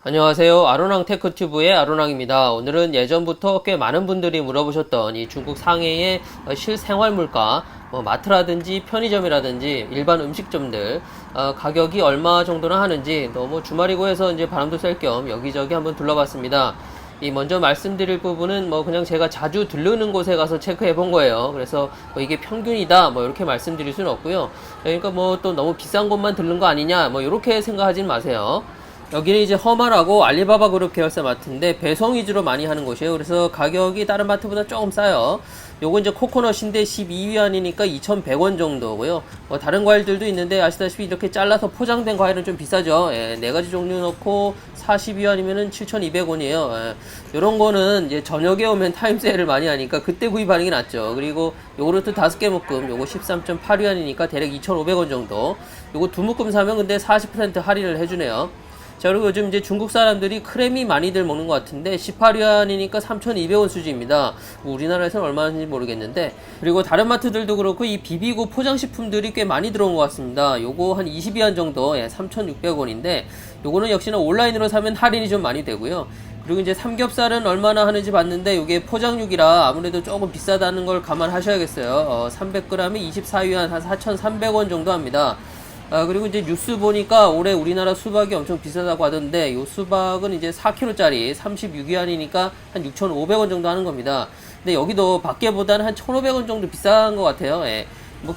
안녕하세요. 아로랑 테크튜브의 아로랑입니다. 오늘은 예전부터 꽤 많은 분들이 물어보셨던 이 중국 상해의 실생활 물가, 마트라든지 편의점이라든지 일반 음식점들 가격이 얼마 정도나 하는지 너무 주말이고 해서 이제 바람도 쐴 겸 여기저기 한번 둘러봤습니다. 이 먼저 말씀드릴 부분은 그냥 제가 자주 들르는 곳에 가서 체크해 본 거예요. 그래서 이게 평균이다 이렇게 말씀드릴 수는 없고요. 그러니까 또 너무 비싼 곳만 들른 거 아니냐 이렇게 생각하진 마세요. 여기는 이제 허마라고 알리바바 그룹 계열사 마트인데 배송 위주로 많이 하는 곳이에요. 그래서 가격이 다른 마트보다 조금 싸요. 요거 이제 코코넛인데 12위안이니까 2,100원 정도고요. 다른 과일들도 있는데 아시다시피 이렇게 잘라서 포장된 과일은 좀 비싸죠. 예, 4가지 종류 넣고 40위안이면은 7,200원이에요. 예, 요런 거는 이제 저녁에 오면 타임세일을 많이 하니까 그때 구입하는 게 낫죠. 그리고 요구르트 5개 묶음 요거 13.8위안이니까 대략 2,500원 정도. 요거 2묶음 사면 근데 40% 할인을 해주네요. 자, 그리고 요즘 이제 중국 사람들이 크래미 많이들 먹는 것 같은데 18위안이니까 3,200원 수지입니다. 우리나라에서는 얼마인지 모르겠는데, 그리고 다른 마트들도 그렇고 이 비비고 포장식품들이 꽤 많이 들어온 것 같습니다. 요거 한 20위안 정도, 3,600원인데 요거는 역시나 온라인으로 사면 할인이 좀 많이 되고요. 그리고 이제 삼겹살은 얼마나 하는지 봤는데 요게 포장육이라 아무래도 조금 비싸다는 걸 감안하셔야겠어요. 300g에 24위안 한 4,300원 정도 합니다. 그리고 이제 뉴스 보니까 올해 우리나라 수박이 엄청 비싸다고 하던데 요 수박은 이제 4kg짜리 36위안이니까 한 6,500원 정도 하는 겁니다. 근데 여기도 밖에보다는 한 1,500원 정도 비싼 것 같아요. 예.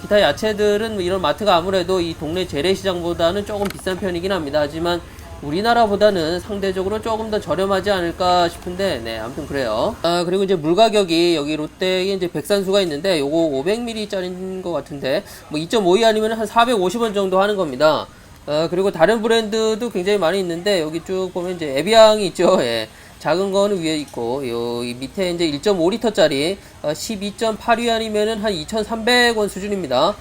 기타 야채들은 이런 마트가 아무래도 이 동네 재래시장보다는 조금 비싼 편이긴 합니다. 하지만 우리나라보다는 상대적으로 조금 더 저렴하지 않을까 싶은데, 네, 아무튼 그래요. 그리고 이제 물 가격이 여기 롯데에 이제 백산수가 있는데, 요거 500ml짜리인 것 같은데, 2.5위 아니면 한 450원 정도 하는 겁니다. 그리고 다른 브랜드도 굉장히 많이 있는데, 여기 쭉 보면 이제 에비앙이 있죠. 예. 작은 거는 위에 있고, 이 밑에 이제 1.5리터짜리 12.8위안이면은 한 2,300원 수준입니다.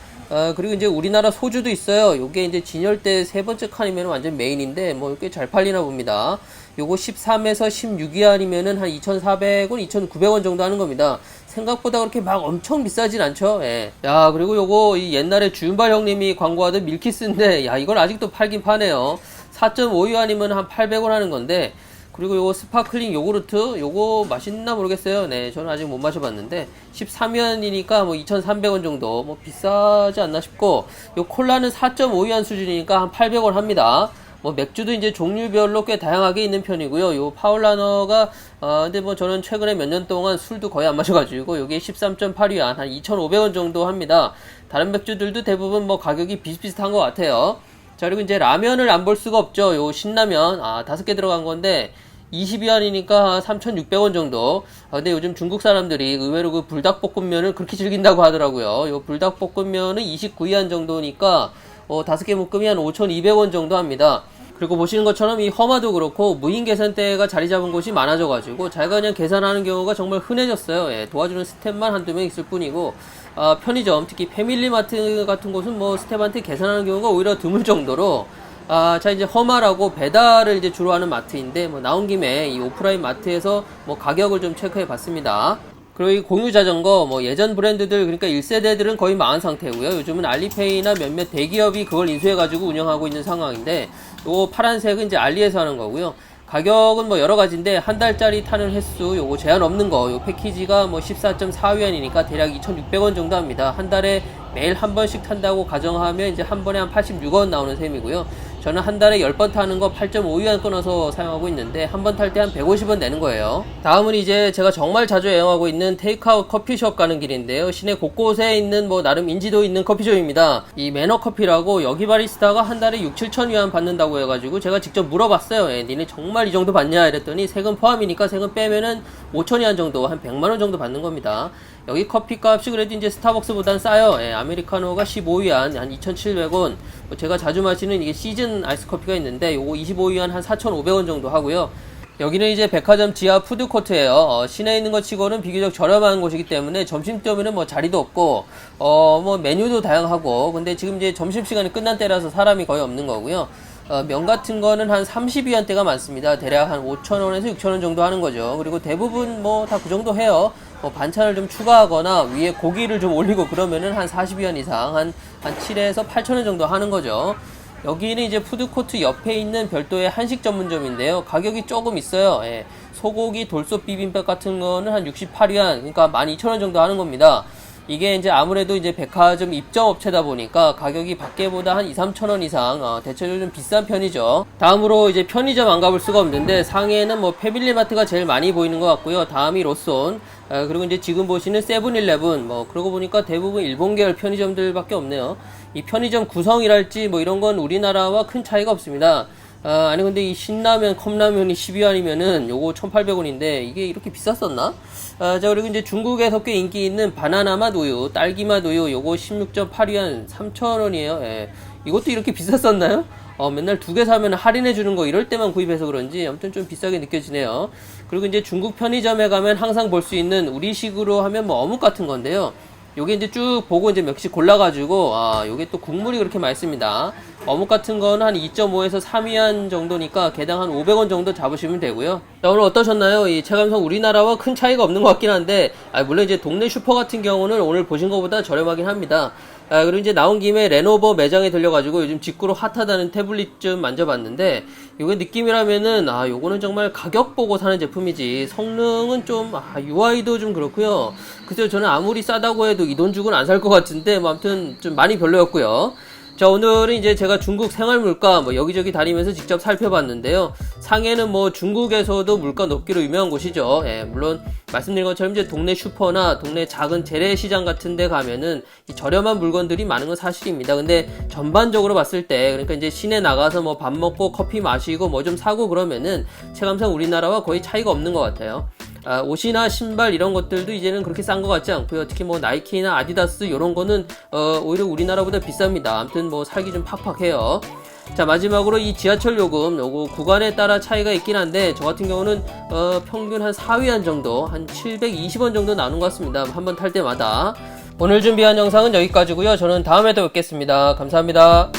그리고 이제 우리나라 소주도 있어요. 요게 이제 진열대 세 번째 칸이면 완전 메인인데, 꽤 잘 팔리나 봅니다. 요거 13에서 16위안이면은 한 2,400원, 2,900원 정도 하는 겁니다. 생각보다 그렇게 막 엄청 비싸진 않죠. 예. 야, 그리고 요거 이 옛날에 주윤발 형님이 광고하던 밀키스인데, 야, 이걸 아직도 팔긴 파네요. 4.5위안이면 한 800원 하는 건데, 그리고 요거 스파클링 요구르트 요거 맛있나 모르겠어요. 네, 저는 아직 못 마셔봤는데 13위안이니까 2,300원 정도 비싸지 않나 싶고, 요 콜라는 4.5위안 수준이니까 한 800원 합니다. 맥주도 이제 종류별로 꽤 다양하게 있는 편이고요. 요 파울라너가 근데 저는 최근에 몇 년 동안 술도 거의 안 마셔가지고 요게 13.8위안 한 2,500원 정도 합니다. 다른 맥주들도 대부분 가격이 비슷비슷한 것 같아요. 자, 그리고 이제 라면을 안 볼 수가 없죠. 요 신라면 5개 들어간 건데 20위안이니까 3,600원 정도. 근데 요즘 중국 사람들이 의외로 그 불닭볶음면을 그렇게 즐긴다고 하더라고요. 요 불닭볶음면은 29위안 정도니까 5개 묶음이 한 5,200원 정도 합니다. 그리고 보시는 것처럼 이 허마도 그렇고 무인 계산대가 자리 잡은 곳이 많아져가지고 자기가 그냥 계산하는 경우가 정말 흔해졌어요. 예, 도와주는 스텝만 한두 명 있을 뿐이고, 편의점, 특히 패밀리마트 같은 곳은 스텝한테 계산하는 경우가 오히려 드물 정도로, 자, 이제 허마라고 배달을 이제 주로 하는 마트인데, 나온 김에 이 오프라인 마트에서 가격을 좀 체크해 봤습니다. 그리고 이 공유 자전거, 예전 브랜드들, 그러니까 1세대들은 거의 망한 상태고요. 요즘은 알리페이나 몇몇 대기업이 그걸 인수해가지고 운영하고 있는 상황인데, 요 파란색은 이제 알리에서 하는 거고요. 가격은 여러 가지인데, 한 달짜리 타는 횟수, 요거 제한 없는 거, 요 패키지가 14.4위안이니까 대략 2,600원 정도 합니다. 한 달에 매일 한 번씩 탄다고 가정하면 이제 한 번에 한 86원 나오는 셈이고요. 저는 한 달에 10번 타는 거 8.5위안 끊어서 사용하고 있는데 한 번 탈 때 한 150원 내는 거예요. 다음은 이제 제가 정말 자주 애용하고 있는 테이크아웃 커피숍 가는 길인데요. 시내 곳곳에 있는 나름 인지도 있는 커피숍입니다. 이 매너커피라고 여기 바리스타가 한 달에 6, 7천위안 받는다고 해가지고 제가 직접 물어봤어요. 니네 정말 이 정도 받냐 이랬더니 세금 포함이니까 세금 빼면은 5천위안 정도, 한 100만원 정도 받는 겁니다. 여기 커피 값이 그래도 이제 스타벅스보단 싸요. 아메리카노가 15위안 한 2,700원. 제가 자주 마시는 이게 시즌 아이스 커피가 있는데 요거 25위안 한 4,500원 정도 하고요. 여기는 이제 백화점 지하 푸드코트예요. 시내에 있는 것 치고는 비교적 저렴한 곳이기 때문에 점심때면은 자리도 없고 메뉴도 다양하고, 근데 지금 이제 점심시간이 끝난 때라서 사람이 거의 없는 거고요. 면 같은 거는 한 30위안대가 많습니다. 대략 한 5,000원에서 6,000원 정도 하는 거죠. 그리고 대부분 다 그 정도 해요. 반찬을 좀 추가하거나 위에 고기를 좀 올리고 그러면은 한 40위안 이상, 한 7에서 8,000원 정도 하는 거죠. 여기는 이제 푸드코트 옆에 있는 별도의 한식 전문점인데요. 가격이 조금 있어요. 예. 소고기 돌솥 비빔밥 같은 거는 한 68위안, 그러니까 12,000원 정도 하는 겁니다. 이게 이제 아무래도 이제 백화점 입점 업체다 보니까 가격이 밖에보다 한 2, 3,000원 이상 대체적으로 좀 비싼 편이죠. 다음으로 이제 편의점 안 가볼 수가 없는데 상해에는 뭐 패밀리마트가 제일 많이 보이는 것 같고요. 다음이 로손, 그리고 이제 지금 보시는 세븐일레븐, 뭐 그러고 보니까 대부분 일본 계열 편의점들밖에 없네요. 이 편의점 구성이랄지 뭐 이런 건 우리나라와 큰 차이가 없습니다. 아니 근데 이 신라면 컵라면이 12원이면은 요거 1,800원인데 이게 이렇게 비쌌었나? 자, 그리고 이제 중국에서 꽤 인기 있는 바나나 맛 우유, 딸기 맛 우유, 요거 16.8위안 3,000원이에요. 예. 이것도 이렇게 비쌌었나요? 맨날 두 개 사면 할인해 주는 거 이럴 때만 구입해서 그런지 아무튼 좀 비싸게 느껴지네요. 그리고 이제 중국 편의점에 가면 항상 볼 수 있는 우리식으로 하면 뭐 어묵 같은 건데요. 요게 이제 쭉 보고 이제 몇 개씩 골라가지고, 요게 또 국물이 그렇게 맛있습니다. 어묵 같은 건 한 2.5에서 3위안 정도니까 개당 한 500원 정도 잡으시면 되고요. 자, 오늘 어떠셨나요? 이 체감상 우리나라와 큰 차이가 없는 것 같긴 한데, 물론 이제 동네 슈퍼 같은 경우는 오늘 보신 것보다 저렴하긴 합니다. 그리고 이제 나온 김에 레노버 매장에 들려가지고 요즘 직구로 핫하다는 태블릿 좀 만져봤는데, 요게 느낌이라면은, 요거는 정말 가격 보고 사는 제품이지, 성능은 좀, UI도 좀 그렇고요. 그래서 저는 아무리 싸다고 해도 이 돈 주고는 안 살 것 같은데, 뭐 아무튼 좀 많이 별로였고요. 자, 오늘은 이제 제가 중국 생활물가 뭐 여기저기 다니면서 직접 살펴봤는데요. 상해는 뭐 중국에서도 물가 높기로 유명한 곳이죠. 예, 물론 말씀드린 것처럼 이제 동네 슈퍼나 동네 작은 재래시장 같은 데 가면은 이 저렴한 물건들이 많은 건 사실입니다. 근데 전반적으로 봤을 때, 그러니까 이제 시내 나가서 뭐 밥 먹고 커피 마시고 뭐 좀 사고 그러면은 체감상 우리나라와 거의 차이가 없는 것 같아요. 옷이나 신발 이런 것들도 이제는 그렇게 싼 것 같지 않고요. 특히 뭐 나이키나 아디다스 이런 거는 오히려 우리나라보다 비쌉니다. 아무튼 뭐 살기 좀 팍팍해요. 자, 마지막으로 이 지하철 요금 요거 구간에 따라 차이가 있긴 한데 저 같은 경우는 평균 한 4위안 정도, 한 720원 정도 나오는 것 같습니다. 한번 탈 때마다. 오늘 준비한 영상은 여기까지고요. 저는 다음에 또 뵙겠습니다. 감사합니다.